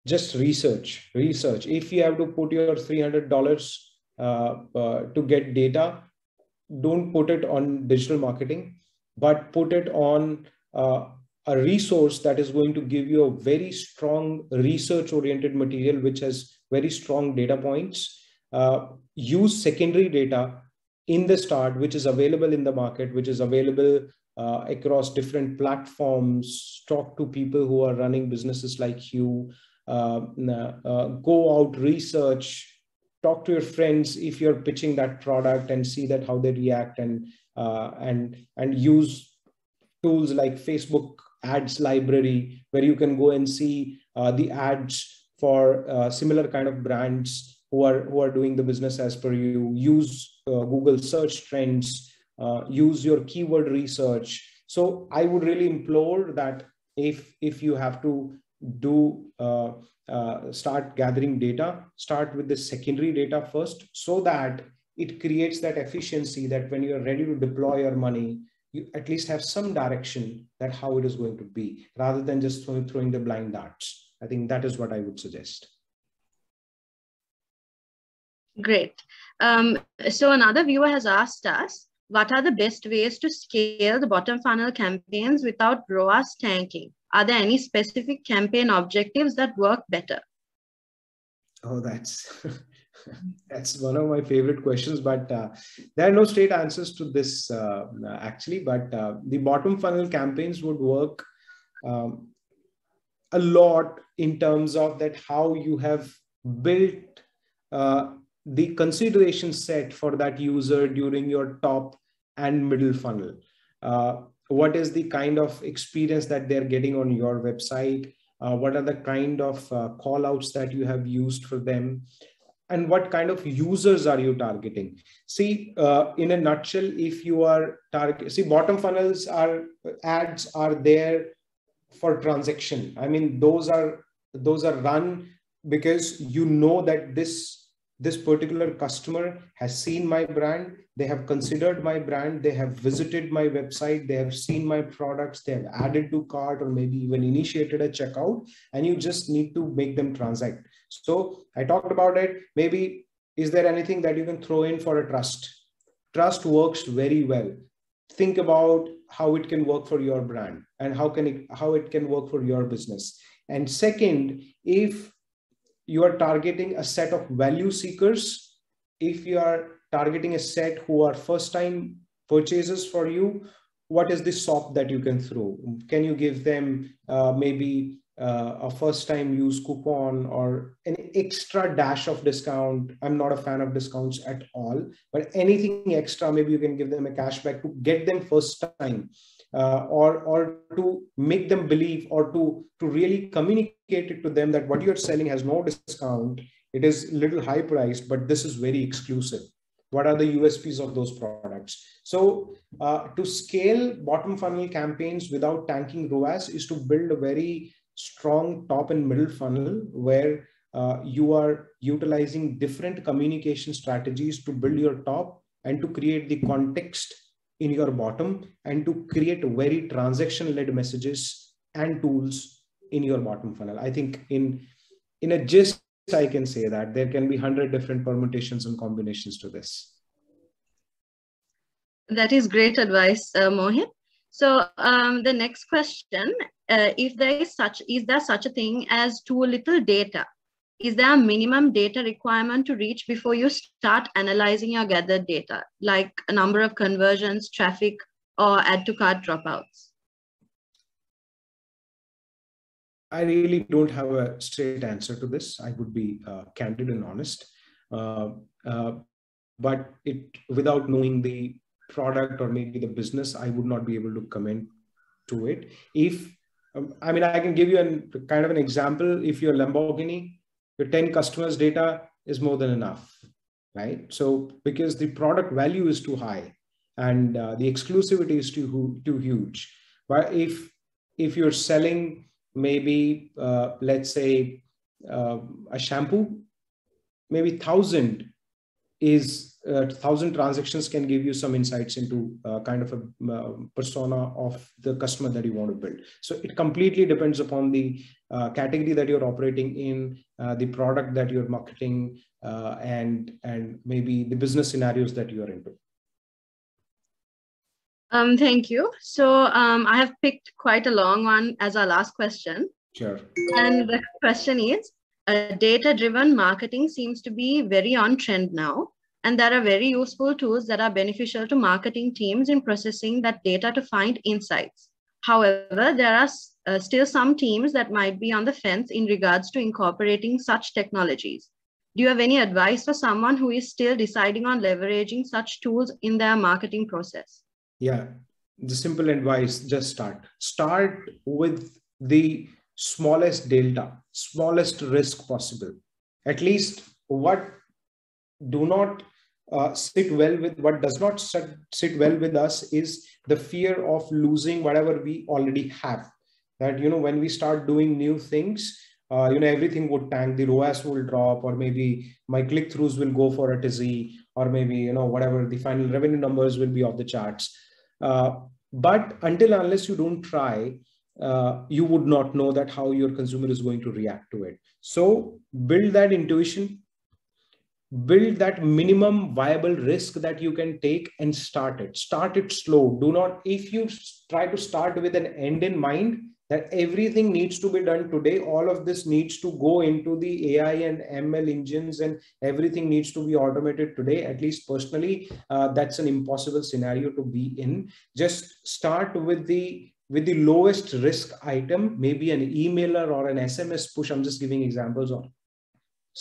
just research. If you have to put your $300 to get data, don't put it on digital marketing, but put it on a resource that is going to give you a very strong research-oriented material, which has very strong data points. Use secondary data in the start, which is available in the market, which is available across different platforms. Talk to people who are running businesses like you. Go out, research, talk to your friends if you're pitching that product, and see that how they react, and use tools like Facebook ads library, where you can go and see the ads for similar kind of brands who are doing the business as per you. Use Google search trends, use your keyword research. So I would really implore that if you have to start gathering data, start with the secondary data first, so that it creates that efficiency that when you're ready to deploy your money, you at least have some direction that how it is going to be, rather than just throwing the blind darts. I think that is what I would suggest. Great. So another viewer has asked us, what are the best ways to scale the bottom funnel campaigns without ROAS tanking? Are there any specific campaign objectives that work better? Oh, that's one of my favorite questions, but there are no straight answers to this actually. But the bottom funnel campaigns would work a lot in terms of that how you have built the consideration set for that user during your top and middle funnel. What is the kind of experience that they're getting on your website? What are the kind of call outs that you have used for them? And what kind of users are you targeting? See, in a nutshell, if you are bottom funnels ads are there for transaction. I mean, those are run because you know that this particular customer has seen my brand, they have considered my brand, they have visited my website, they have seen my products, they have added to cart, or maybe even initiated a checkout, and you just need to make them transact. So I talked about it. Maybe, is there anything that you can throw in for a trust? Trust works very well. Think about how it can work for your brand and how it can work for your business. And second, if you are targeting a set of value seekers, if you are targeting a set who are first time purchasers for you, what is the SOP that you can throw? Can you give them maybe a first time use coupon or extra dash of discount. I'm not a fan of discounts at all, but anything extra, maybe you can give them a cashback to get them first time, or to make them believe, or to really communicate it to them that what you're selling has no discount. It is little high priced, but this is very exclusive. What are the USPs of those products? So to scale bottom funnel campaigns without tanking ROAS is to build a very strong top and middle funnel where you are utilizing different communication strategies to build your top and to create the context in your bottom, and to create very transaction-led messages and tools in your bottom funnel. I think in a gist, I can say that there can be 100 different permutations and combinations to this. That is great advice, Mohit. So the next question, is there such a thing as too little data? Is there a minimum data requirement to reach before you start analyzing your gathered data, like a number of conversions, traffic, or add to cart dropouts? I really don't have a straight answer to this. I would be candid and honest. But without knowing the product or maybe the business, I would not be able to comment to it. I mean, I can give you a kind of an example. If you're Lamborghini, your 10 customers data is more than enough, right? So because the product value is too high and the exclusivity is too huge. But if you're selling maybe let's say a shampoo, maybe 1,000 transactions can give you some insights into kind of a persona of the customer that you want to build. So it completely depends upon the category that you're operating in, the product that you're marketing, and maybe the business scenarios that you're into. Thank you. So I have picked quite a long one as our last question. Sure. And the question is, data-driven marketing seems to be very on trend now. And there are very useful tools that are beneficial to marketing teams in processing that data to find insights. However, there are still some teams that might be on the fence in regards to incorporating such technologies. Do you have any advice for someone who is still deciding on leveraging such tools in their marketing process? Yeah, the simple advice, just start. Start with the smallest delta, smallest risk possible. At least what do not sit well with, what does not sit well with us is the fear of losing whatever we already have. That, when we start doing new things, everything would tank, the ROAS will drop, or maybe my click-throughs will go for a tizzy, or maybe, whatever, the final revenue numbers will be off the charts. But unless you don't try, you would not know that how your consumer is going to react to it. So build that intuition, build that minimum viable risk that you can take, and start it slow. Do not, if you try to start with an end in mind, that everything needs to be done today, all of this needs to go into the AI and ML engines, and everything needs to be automated today. At least personally, that's an impossible scenario to be in. Just start with the lowest risk item, maybe an emailer or an SMS push. I'm just giving examples, or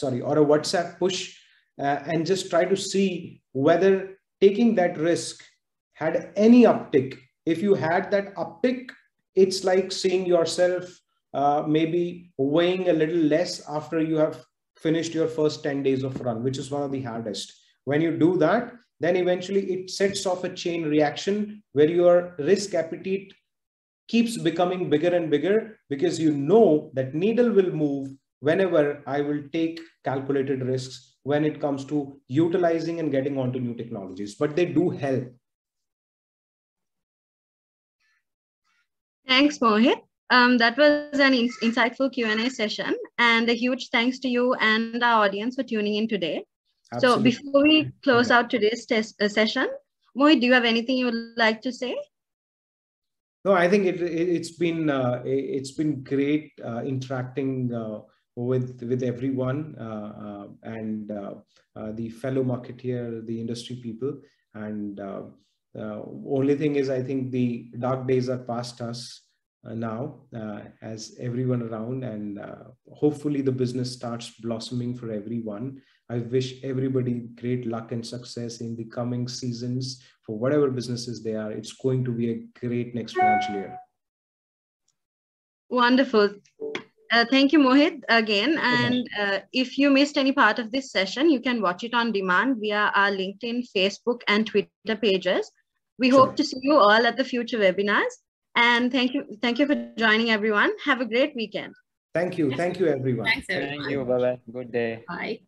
a WhatsApp push, and just try to see whether taking that risk had any uptick. If you had that uptick, it's like seeing yourself maybe weighing a little less after you have finished your first 10 days of run, which is one of the hardest. When you do that, then eventually it sets off a chain reaction where your risk appetite keeps becoming bigger and bigger, because you know that needle will move whenever I will take calculated risks when it comes to utilizing and getting onto new technologies. But they do help. Thanks, Mohit. That was an insightful Q&A session, and a huge thanks to you and our audience for tuning in today. Absolutely. So before we close out today's session, Mohit, do you have anything you would like to say? No, I think it's been great interacting with everyone and the fellow marketeer, the industry people. And only thing is, I think the dark days are past us. now as everyone around, and hopefully the business starts blossoming for everyone. I wish everybody great luck and success in the coming seasons for whatever businesses they are. It's going to be a great next financial year. Wonderful. Thank you, Mohit, again. And if you missed any part of this session, you can watch it on demand via our LinkedIn, Facebook, and Twitter pages. We hope to see you all at the future webinars. And thank you for joining, everyone. Have a great weekend. Thank you. Thank you, everyone. Thanks, everyone. Thank you. Bye-bye. Good day. Bye.